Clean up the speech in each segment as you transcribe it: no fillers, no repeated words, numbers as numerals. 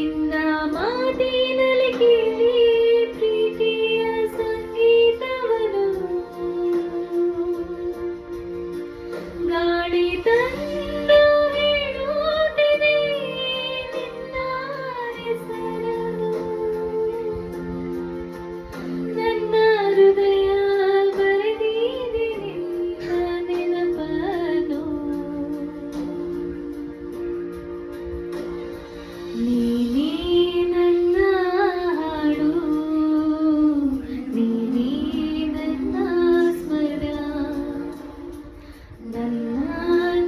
ನಿನ್ನ ಮಾತಿನಲ್ಲಿ ಕೇಳಿ ಪ್ರೀತಿಯ ಸಂಗೀತವನು ಗಾಳಿ ತಂದು ಹೇಳುತ್ತಿದೆ ನಿನ್ನ ಹೆಸರನ್ನು. ನನ್ನ ಹೃದಯ ಬರೆದಿದೆ ನಿನ್ನ ನೆನಪನ್ನು. ನೀನೇ ನನ್ನ ಹಾಡು, ನೀನೇ ನನ್ನ ಸ್ವರ. ನನ್ನ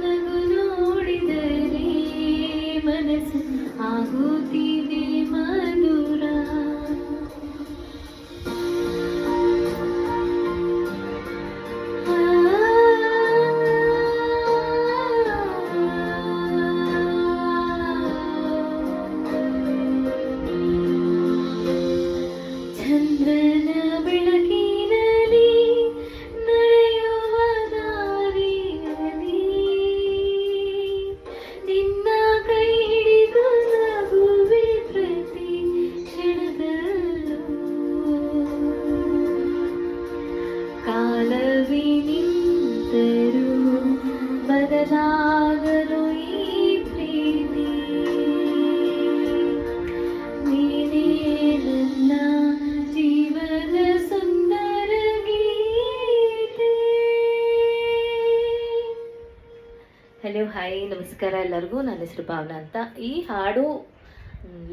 ನಗು ನೋಡಿದರೆ ಮನಸ್ಸು ಆಗುತ್ತಿದೆ ಮಧುರ. ಚಂದ್ರನ ಬೆಳಕಿನಲ್ಲಿ ನಡೆಯುವ ದಾರಿಯಲ್ಲಿ ನಿನ್ನ ಕೈ ಹಿಡಿದು ನಗುವೆ ಪ್ರತಿ ಕ್ಷಣದಲ್ಲೂ. ಕಾಲವೇ ನಿಂತರೂ ಬದಲಾಗಲು ಈ ಪ್ರೀತಿ. ನೀನೇ ನನ್ನ ಜೀವನ ಸುಂದರ ಗೀತೆ. ಹಲೋ, ಹಾಯ್, ನಮಸ್ಕಾರ ಎಲ್ಲರಿಗೂ. ನನ್ನ ಹೆಸರು ಭಾವನಾ ಅಂತ. ಈ ಹಾಡು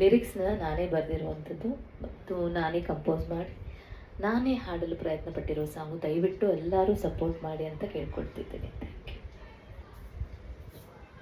ಲಿರಿಕ್ಸ್ನ ನಾನೇ ಬರೆದಿರುವಂಥದ್ದು ಮತ್ತು ನಾನೇ ಕಂಪೋಸ್ ಮಾಡಿ ನಾನೇ ಹಾಡಲು ಪ್ರಯತ್ನ ಪಟ್ಟಿರೋ ಸಾಂಗು. ದಯವಿಟ್ಟು ಎಲ್ಲರೂ ಸಪೋರ್ಟ್ ಮಾಡಿ ಅಂತ ಕೇಳ್ಕೊಳ್ತಿದ್ದೀನಿ.